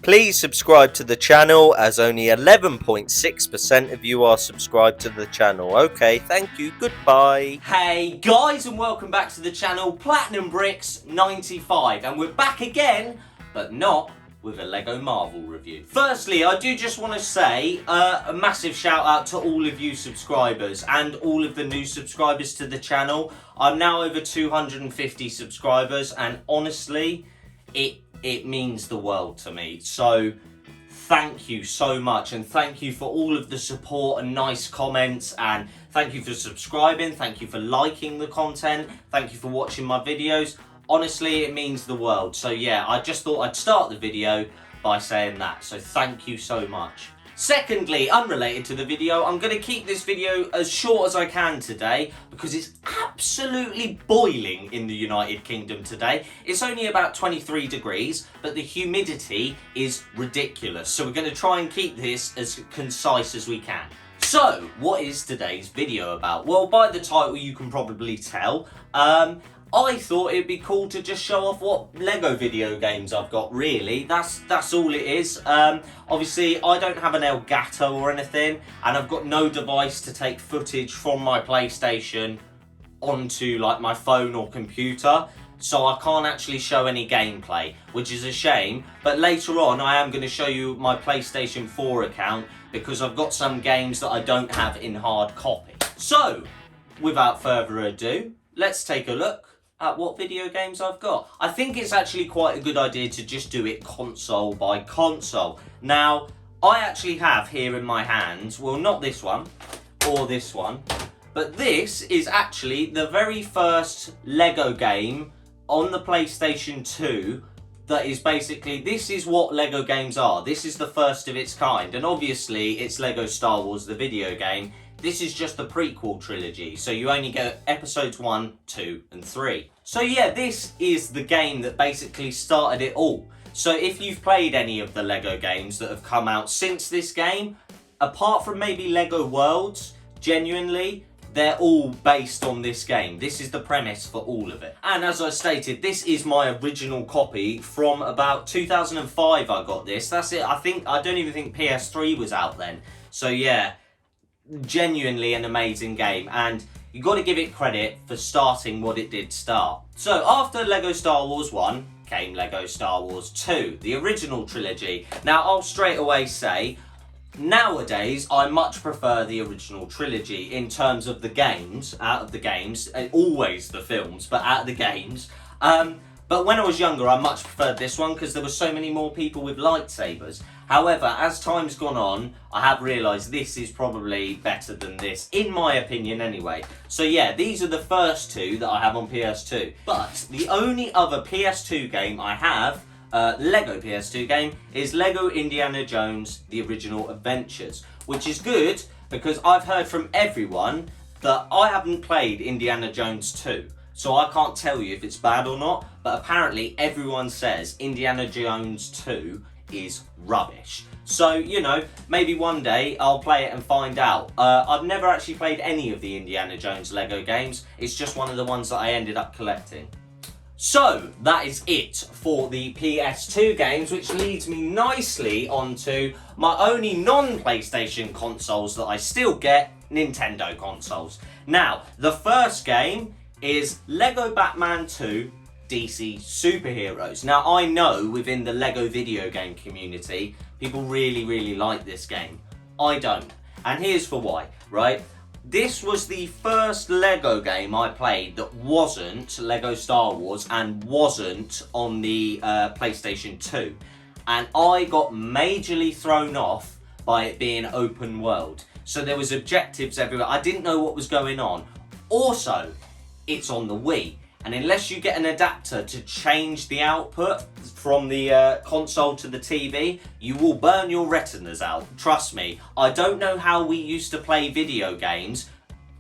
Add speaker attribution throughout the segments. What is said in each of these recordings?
Speaker 1: Please subscribe to the channel, as only 11.6% of you are subscribed to the channel. Okay, thank you, goodbye.
Speaker 2: Hey guys, and welcome back to the channel, Platinum Bricks 95, and we're back again, but not with a Lego Marvel review. Firstly, I do just want to say a massive shout out to all of you subscribers and all of the new subscribers to the channel. I'm now over 250 subscribers, and honestly, it means the world to me. So thank you so much, and thank you for all of the support and nice comments, and thank you for subscribing, thank you for liking the content, thank you for watching my videos. Honestly, it means the world. So yeah, I just thought I'd start the video by saying that. So thank you so much. Secondly, unrelated to the video, I'm going to keep this video as short as I can today because it's absolutely boiling in the United Kingdom today. It's only about 23 degrees, but the humidity is ridiculous. So we're going to try and keep this as concise as we can. So, what is today's video about? Well, by the title you can probably tell. I thought it'd be cool to just show off what Lego video games I've got, really. That's all it is. Obviously, I don't have an Elgato or anything, and I've got no device to take footage from my PlayStation onto like my phone or computer, so I can't actually show any gameplay, which is a shame. But later on, I am going to show you my PlayStation 4 account, because I've got some games that I don't have in hard copy. So, without further ado, let's take a look at what video games I've got. I think it's actually quite a good idea to just do it console by console. Now, I actually have here in my hands, well, not this one or this one, but this is actually the very first Lego game on the PlayStation 2 that is basically, this is what Lego games are. This is the first of its kind, and obviously it's Lego Star Wars the video game. This is just the prequel trilogy, so you only get episodes 1, 2 and 3. So yeah, this is the game that basically started it all. So if you've played any of the Lego games that have come out since this game, apart from maybe Lego Worlds, genuinely, they're all based on this game. This is the premise for all of it. And as I stated, this is my original copy from about 2005 I got this. That's it. I don't even think PS3 was out then. So yeah, genuinely an amazing game, and you got to give it credit for starting what it did start. So after Lego Star Wars 1 came Lego Star Wars 2, the original trilogy. Now I'll straight away say, nowadays I much prefer the original trilogy in terms of the games, out of the games, always the films, but out of the games. But when I was younger, I much preferred this one because there were so many more people with lightsabers. However, as time's gone on, I have realised this is probably better than this, in my opinion anyway. So yeah, these are the first two that I have on PS2. But the only other PS2 game I have, Lego PS2 game, is Lego Indiana Jones The Original Adventures. Which is good, because I've heard from everyone that I haven't played Indiana Jones 2. So I can't tell you if it's bad or not, but apparently everyone says Indiana Jones 2 is rubbish. So, you know, maybe one day I'll play it and find out. I've never actually played any of the Indiana Jones Lego games. It's just one of the ones that I ended up collecting. So, that is it for the PS2 games, which leads me nicely onto my only non-PlayStation consoles that I still get, Nintendo consoles. Now, the first game is Lego Batman 2 DC Superheroes. Now, I know within the Lego video game community, people really like this game. I don't. And here's for why, right? This was the first Lego game I played that wasn't Lego Star Wars and wasn't on the PlayStation 2. And I got majorly thrown off by it being open world. So there was objectives everywhere. I didn't know what was going on. Also, it's on the Wii, and unless you get an adapter to change the output from the console to the TV, you will burn your retinas out. Trust me, I don't know how we used to play video games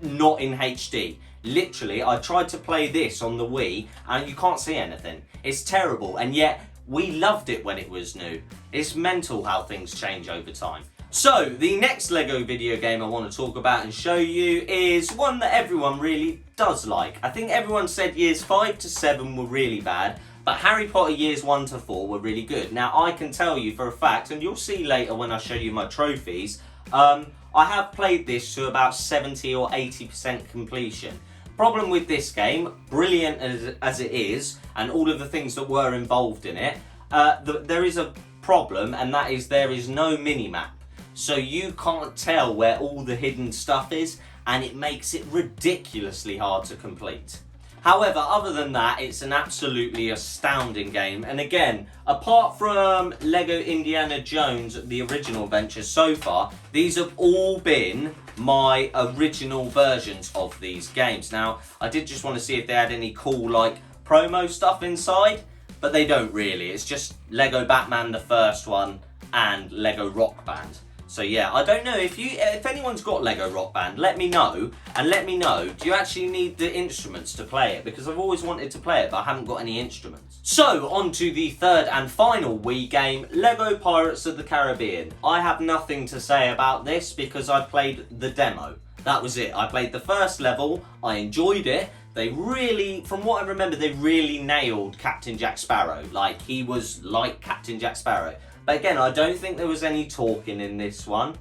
Speaker 2: not in HD. Literally, I tried to play this on the Wii and you can't see anything. It's terrible, and yet we loved it when it was new. It's mental how things change over time. So, the next Lego video game I want to talk about and show you is one that everyone really does like. I think everyone said years 5 to 7 were really bad, but But Harry Potter Years 1 to 4 were really good. Now, I can tell you for a fact, and you'll see later when I show you my trophies, I have played this to about 70 or 80% completion. Problem with this game, brilliant as it is, and all of the things that were involved in it, there is a problem, and that is there is no mini-map. So you can't tell where all the hidden stuff is, and it makes it ridiculously hard to complete. However, other than that, it's an absolutely astounding game. And again, apart from Lego Indiana Jones, the original adventures so far, these have all been my original versions of these games. Now, I did just want to see if they had any cool, like, promo stuff inside, but they don't really. It's just Lego Batman, the first one, and Lego Rock Band. So yeah, I don't know, if anyone's got Lego Rock Band, let me know, and let me know, do you actually need the instruments to play it? Because I've always wanted to play it, but I haven't got any instruments. So, on to the third and final Wii game, Lego Pirates of the Caribbean. I have nothing to say about this because I played the demo. That was it. I played the first level, I enjoyed it. They really, from what I remember, they really nailed Captain Jack Sparrow. Like, he was like Captain Jack Sparrow. But again, I don't think there was any talking in this one.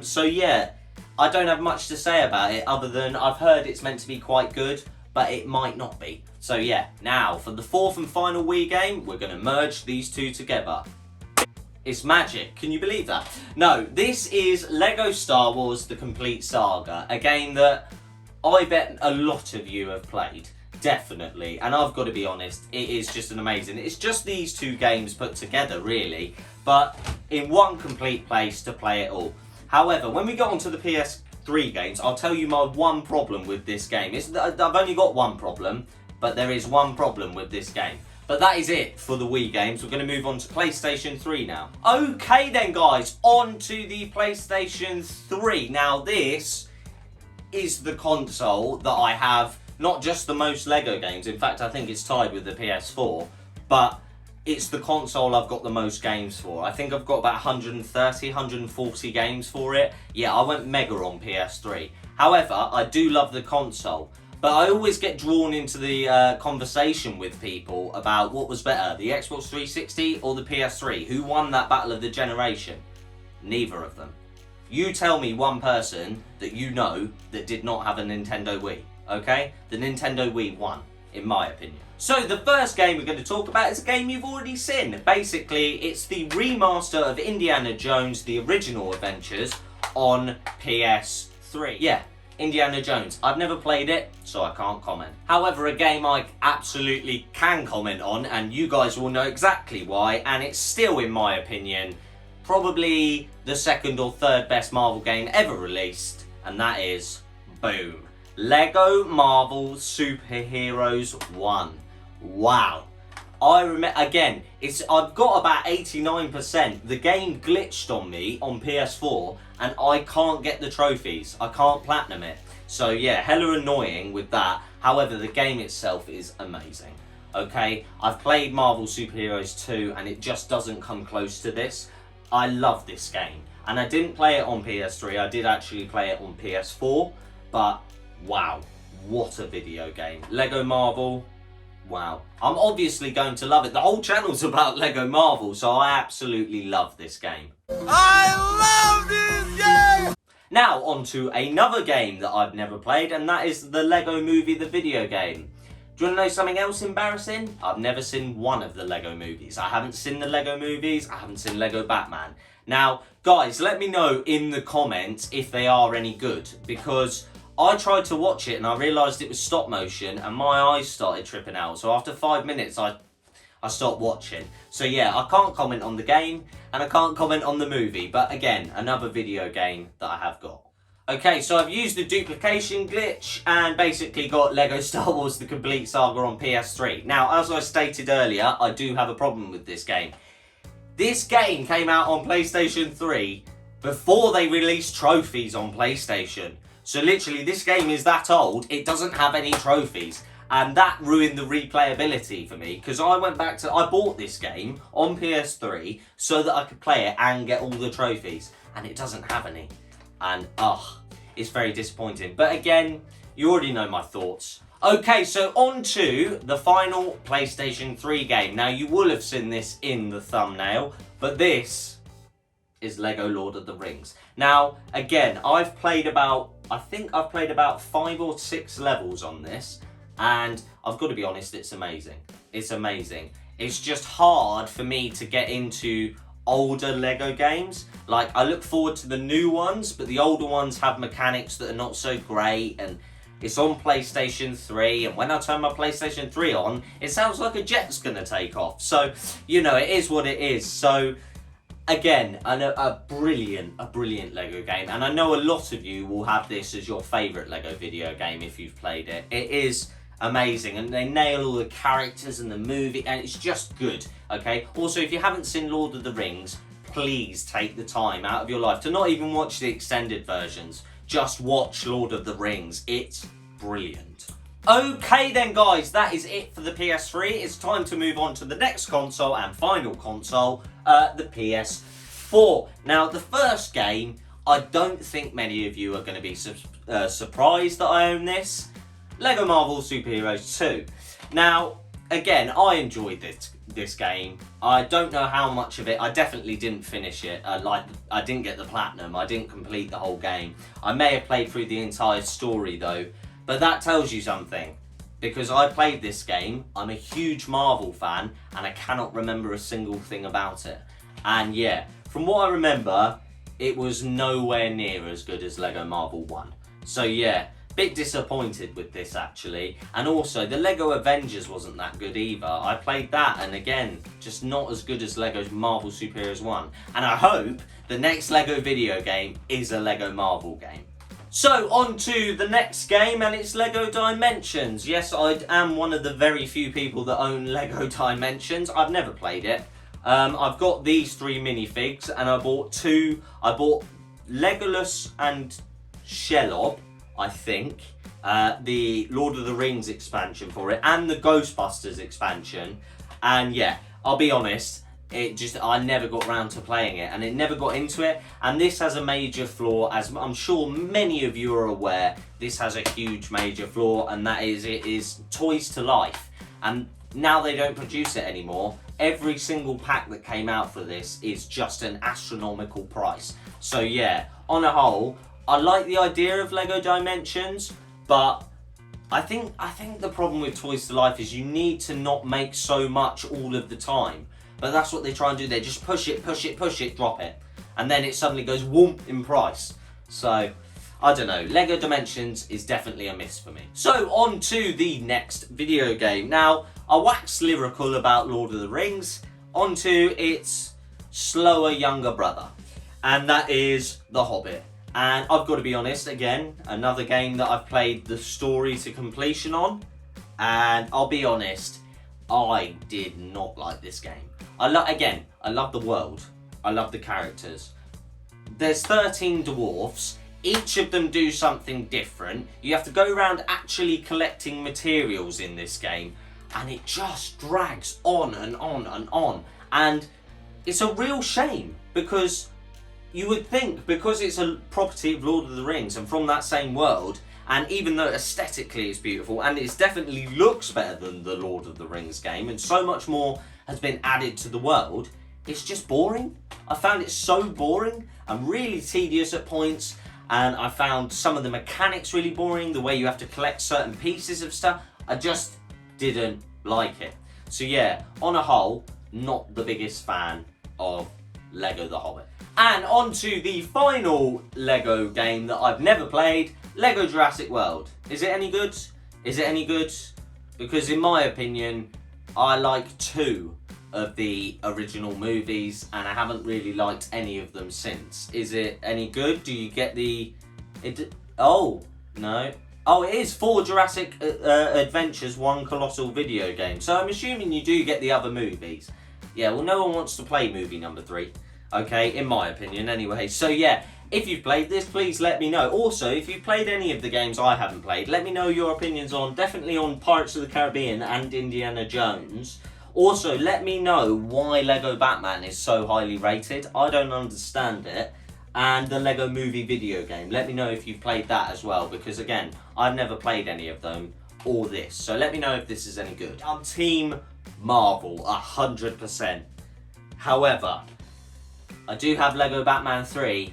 Speaker 2: So yeah, I don't have much to say about it other than I've heard it's meant to be quite good, but it might not be. So yeah, now for the fourth and final Wii game, we're going to merge these two together. It's magic, can you believe that? No, this is Lego Star Wars The Complete Saga, a game that I bet a lot of you have played. Definitely, and I've got to be honest, it is just an amazing, it's just these two games put together really, but in one complete place to play it all. However, when we go on to the PS3 games, I'll tell you my one problem with this game. I've only got one problem, but there is one problem with this game. But that is it for the Wii games. We're going to move on to PlayStation 3 now. Okay then guys, on to the PlayStation 3. Now this is the console that I have not just the most Lego games, in fact I think it's tied with the PS4, but it's the console I've got the most games for. I think I've got about 130, 140 games for it. Yeah, I went mega on PS3. However, I do love the console, but I always get drawn into the conversation with people about what was better, the Xbox 360 or the PS3. Who won that battle of the generation? Neither of them. You tell me one person that you know that did not have a Nintendo Wii. Okay, the Nintendo Wii won, in my opinion. So the first game we're going to talk about is a game you've already seen. Basically, it's the remaster of Indiana Jones, the original Adventures, on PS3. Yeah, Indiana Jones. I've never played it, so I can't comment. However, a game I absolutely can comment on, and you guys will know exactly why, and it's still, in my opinion, probably the second or third best Marvel game ever released, and that is, boom, Lego Marvel Superheroes 1. Wow. I remember, again, I've got about 89%. The game glitched on me on PS4 and I can't get the trophies. I can't platinum it. So yeah, hella annoying with that. However, the game itself is amazing. Okay, I've played Marvel Superheroes 2 and it just doesn't come close to this. I love this game. And I didn't play it on PS3, I did actually play it on PS4, but wow, what a video game. Lego Marvel, wow. I'm obviously going to love it. The whole channel's about Lego Marvel, so I absolutely love this game. I love this game! Now, on to another game that I've never played, and that is the Lego Movie, the video game. Do you want to know something else embarrassing? I've never seen one of the Lego movies. I haven't seen the Lego movies, I haven't seen Lego Batman. Now, guys, let me know in the comments if they are any good, because I tried to watch it and I realised it was stop motion and my eyes started tripping out. So after 5 minutes, I stopped watching. So yeah, I can't comment on the game and I can't comment on the movie. But again, another video game that I have got. Okay, so I've used the duplication glitch and basically got Lego Star Wars The Complete Saga on PS3. Now, as I stated earlier, I do have a problem with this game. This game came out on PlayStation 3 before they released trophies on PlayStation. So literally, this game is that old, it doesn't have any trophies. And that ruined the replayability for me, because I bought this game on PS3 so that I could play it and get all the trophies. And it doesn't have any. And, it's very disappointing. But again, you already know my thoughts. Okay, so on to the final PlayStation 3 game. Now, you will have seen this in the thumbnail, but this is Lego Lord of the Rings. Now, again, I think I've played about 5 or 6 levels on this, and I've got to be honest, it's amazing. It's amazing. It's just hard for me to get into older Lego games. Like, I look forward to the new ones, but the older ones have mechanics that are not so great, and it's on PlayStation 3, and when I turn my PlayStation 3 on, it sounds like a jet's gonna take off. So, you know, it is what it is. So, again, a brilliant Lego game, and I know a lot of you will have this as your favourite Lego video game if you've played it. It is amazing, and they nail all the characters and the movie, and it's just good, okay? Also, if you haven't seen Lord of the Rings, please take the time out of your life to not even watch the extended versions. Just watch Lord of the Rings. It's brilliant. Okay then, guys, that is it for the PS3. It's time to move on to the next console and final console, the PS4. Now, the first game, I don't think many of you are going to be surprised that I own this. Lego Marvel Super Heroes 2. Now, again, I enjoyed this game. I don't know how much of it. I definitely didn't finish it. I didn't get the platinum. I didn't complete the whole game. I may have played through the entire story though, but that tells you something. Because I played this game, I'm a huge Marvel fan, and I cannot remember a single thing about it. And yeah, from what I remember, it was nowhere near as good as Lego Marvel 1. So yeah, bit disappointed with this actually. And also, the Lego Avengers wasn't that good either. I played that, and again, just not as good as Lego Marvel Super Heroes 1. And I hope the next Lego video game is a Lego Marvel game. So, on to the next game, and it's Lego Dimensions. Yes, I am one of the very few people that own Lego Dimensions. I've never played it. I've got these 3 minifigs, and I bought Legolas and Shelob, I think, the Lord of the Rings expansion for it, and the Ghostbusters expansion. And yeah, I'll be honest, I never got round to playing it, and it never got into it. And this has a major flaw, as I'm sure many of you are aware. This has a huge major flaw, and that is it is toys to life. And now they don't produce it anymore. Every single pack that came out for this is just an astronomical price. So yeah, on a whole, I like the idea of Lego Dimensions, but I think the problem with Toys to Life is you need to not make so much all of the time. But that's what they try and do. They just push it, drop it. And then it suddenly goes whoomp in price. So, I don't know. Lego Dimensions is definitely a miss for me. So, on to the next video game. Now, I waxed lyrical about Lord of the Rings. On to its slower younger brother. And that is The Hobbit. And I've got to be honest, again, another game that I've played the story to completion on. And I'll be honest, I did not like this game. I love the world. I love the characters. There's 13 dwarfs. Each of them do something different. You have to go around actually collecting materials in this game. And it just drags on and on and on. And it's a real shame, because you would think, because it's a property of Lord of the Rings and from that same world, and even though aesthetically it's beautiful, and it definitely looks better than the Lord of the Rings game, and so much more has been added to the world, it's just boring. I found it so boring and really tedious at points, and I found some of the mechanics really boring, the way you have to collect certain pieces of stuff. I just didn't like it. So yeah, on a whole, not the biggest fan of Lego The Hobbit. And on to the final Lego game that I've never played, Lego Jurassic World. Is it any good? Is it any good? Because in my opinion, I like 2 of the original movies, and I haven't really liked any of them since. Is it any good? Do you get the... Oh, no. Oh, it is 4 Jurassic Adventures, 1 Colossal video game. So I'm assuming you do get the other movies. Yeah, well, no one wants to play movie number 3. Okay, in my opinion anyway. So yeah, if you've played this, please let me know. Also, if you've played any of the games I haven't played, let me know your opinions definitely on Pirates of the Caribbean and Indiana Jones. Also, let me know why Lego Batman is so highly rated. I don't understand it. And the Lego Movie video game. Let me know if you've played that as well, because again, I've never played any of them. or this. So let me know if this is any good. I'm Team Marvel, 100%. However, I do have Lego Batman 3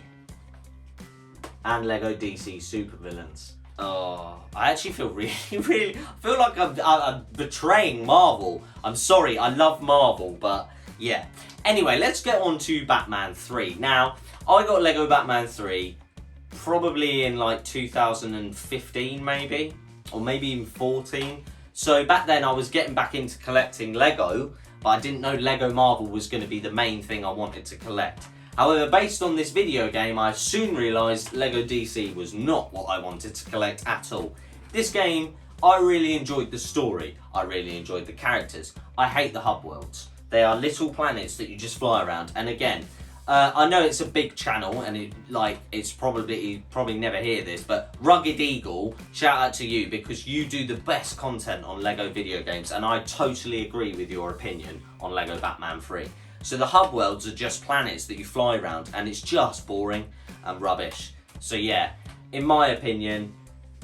Speaker 2: and Lego DC Supervillains. Oh, I actually feel really, I feel like I'm betraying Marvel. I'm sorry, I love Marvel, but yeah. Anyway, let's get on to Batman 3. Now, I got Lego Batman 3 probably in like 2015 maybe, or maybe even 14. So back then I was getting back into collecting Lego, but I didn't know Lego Marvel was going to be the main thing I wanted to collect. However, based on this video game, I soon realised Lego DC was not what I wanted to collect at all. This game, I really enjoyed the story, I really enjoyed the characters. I hate the hub worlds. They are little planets that you just fly around, and again, I know it's a big channel and you probably never hear this, but Rugged Eagle, shout out to you because you do the best content on Lego video games, and I totally agree with your opinion on Lego Batman 3. So the hub worlds are just planets that you fly around, and it's just boring and rubbish. So yeah, in my opinion,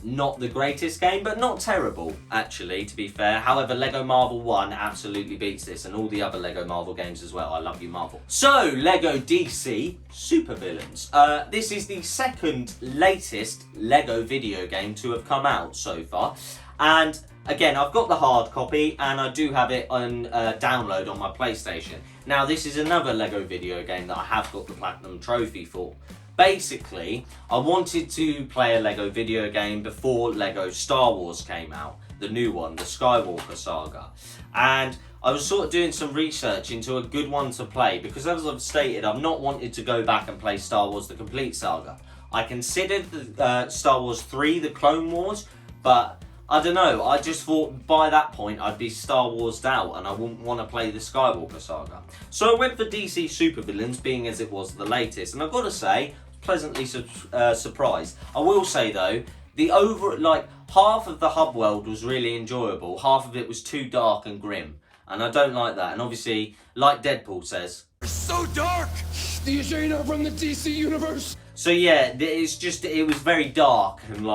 Speaker 2: not the greatest game, but not terrible, actually, to be fair. However, Lego Marvel 1 absolutely beats this, and all the other Lego Marvel games as well. I love you, Marvel. So, Lego DC Supervillains. This is the second latest Lego video game to have come out so far. And again, I've got the hard copy, and I do have it on download on my PlayStation. Now, this is another Lego video game that I have got the Platinum Trophy for. Basically, I wanted to play a Lego video game before Lego Star Wars came out, the new one, the Skywalker Saga. And I was sort of doing some research into a good one to play, because as I've stated, I've not wanted to go back and play Star Wars The Complete Saga. I considered the Star Wars 3, The Clone Wars, but I don't know, I just thought by that point I'd be Star Wars'd out and I wouldn't want to play the Skywalker Saga. So I went for DC Supervillains, being as it was the latest, and I've got to say, pleasantly surprised. I will say though, half of the hub world was really enjoyable, half of it was too dark and grim, and I don't like that. And obviously, like Deadpool says,
Speaker 3: "It's so dark! Do you sure you're not from the DC universe?"
Speaker 2: So yeah, it was very dark and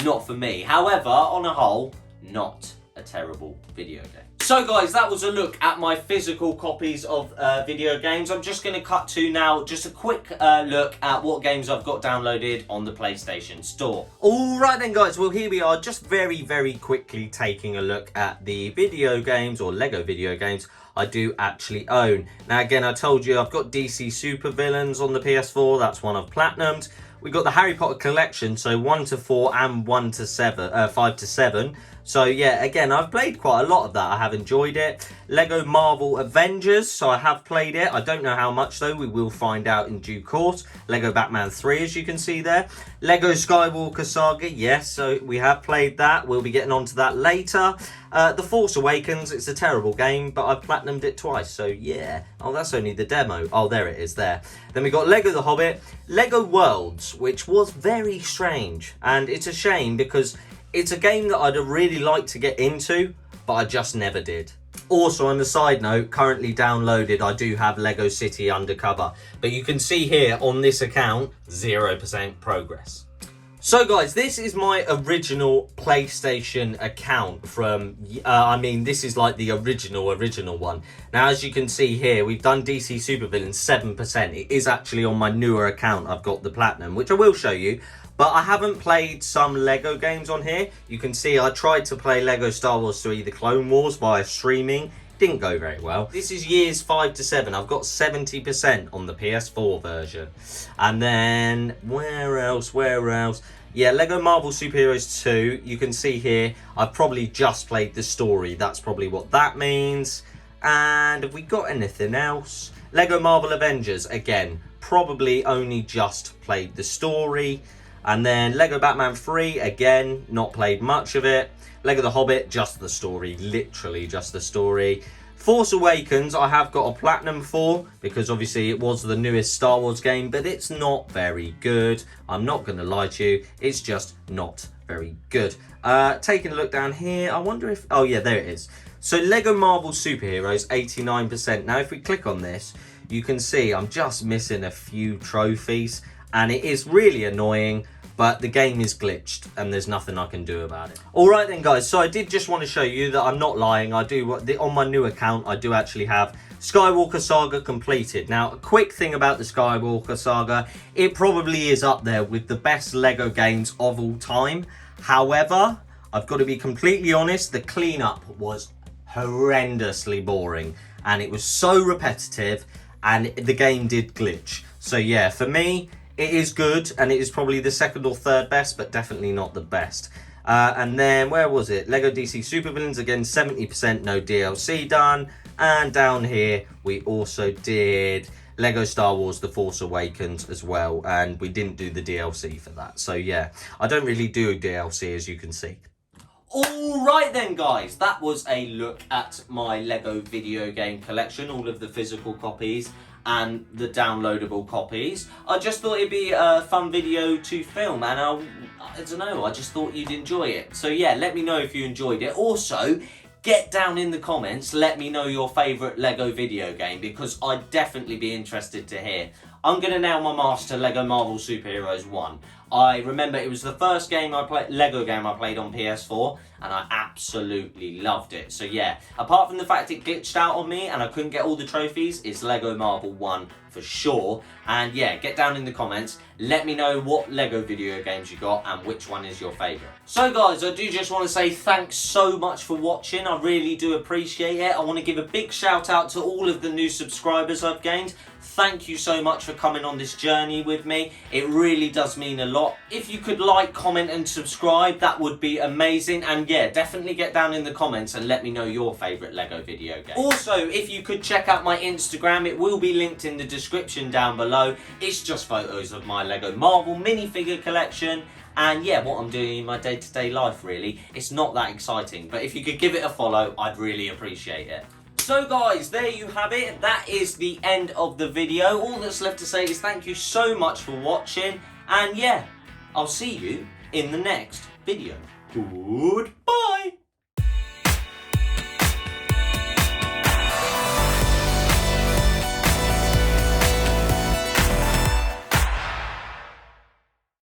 Speaker 2: not for me. However, on a whole, not a terrible video game. So guys, that was a look at my physical copies of video games. I'm just going to cut to now just a quick look at what games I've got downloaded on the PlayStation Store. Alright then guys, well here we are, just very quickly taking a look at the video games, or Lego video games, I do actually own. Now again, I told you I've got DC Supervillains on the PS4, that's one I've platinumed. We've got the Harry Potter collection, so 1 to 4 and 5 to 7. So yeah, again, I've played quite a lot of that. I have enjoyed it. Lego Marvel Avengers, so I have played it. I don't know how much though, we will find out in due course. Lego Batman 3, as you can see there. Lego Skywalker Saga, yes, so we have played that. We'll be getting onto that later. The Force Awakens, it's a terrible game, but I've platinumed it twice, so yeah. Oh, that's only the demo. Oh, there it is there. Then we got Lego The Hobbit, Lego Worlds, which was very strange. And it's a shame because it's a game that I'd really like to get into, but I just never did. Also, on the side note, currently downloaded, I do have Lego City Undercover. But you can see here on this account, 0% progress. So guys, this is my original PlayStation account from, this is like the original one. Now, as you can see here, we've done DC Supervillains 7%. It is actually on my newer account. I've got the Platinum, which I will show you. But I haven't played some Lego games on here. You can see I tried to play Lego Star Wars 3, The Clone Wars via streaming. Didn't go very well. This is years 5 to 7. I've got 70% on the PS4 version. And then, where else? Yeah, Lego Marvel Superheroes 2. You can see here, I've probably just played the story. That's probably what that means. And have we got anything else? Lego Marvel Avengers, again, probably only just played the story. And then Lego Batman 3, again, not played much of it. Lego The Hobbit, just the story, literally just the story. Force Awakens, I have got a platinum for, because obviously it was the newest Star Wars game, but it's not very good. I'm not going to lie to you, it's just not very good. Taking a look down here, I wonder if, oh yeah, there it is. So Lego Marvel Superheroes, 89%. Now if we click on this, you can see I'm just missing a few trophies, and it is really annoying. but the game is glitched and there's nothing I can do about it. Alright then guys, so I did just want to show you that I'm not lying. I do, on my new account, I do actually have Skywalker Saga completed. Now, a quick thing about the Skywalker Saga, it probably is up there with the best Lego games of all time. However, I've got to be completely honest, the cleanup was horrendously boring and it was so repetitive and the game did glitch. So yeah, for me, it is good and it is probably the second or third best, but definitely not the best. And then, where was it? Lego DC Supervillains, again, 70%, no DLC done. And down here, we also did Lego Star Wars The Force Awakens as well. And we didn't do the DLC for that. So yeah, I don't really do DLC, as you can see. Alright then guys, that was a look at my Lego video game collection, all of the physical copies and the downloadable copies. I just thought it'd be a fun video to film, and I don't know, I just thought you'd enjoy it. So yeah, let me know if you enjoyed it. Also, get down in the comments, let me know your favourite Lego video game, because I'd definitely be interested to hear. I'm going to nail my master Lego Marvel Superheroes 1. I remember it was the first Lego game I played on PS4, and I absolutely loved it. So yeah, apart from the fact it glitched out on me and I couldn't get all the trophies, it's Lego Marvel 1 for sure. And yeah, get down in the comments, let me know what Lego video games you got and which one is your favourite. So guys, I do just want to say thanks so much for watching. I really do appreciate it. I want to give a big shout out to all of the new subscribers I've gained. Thank you so much for coming on this journey with me. It really does mean a lot. If you could like, comment and subscribe, that would be amazing. And yeah, definitely get down in the comments and let me know your favourite Lego video game. Also, if you could check out my Instagram, it will be linked in the description down below. It's just photos of my Lego Marvel minifigure collection. And yeah, what I'm doing in my day-to-day life really. It's not that exciting, but if you could give it a follow, I'd really appreciate it. So guys, there you have it. That is the end of the video. All that's left to say is thank you so much for watching. And yeah, I'll see you in the next video. Goodbye.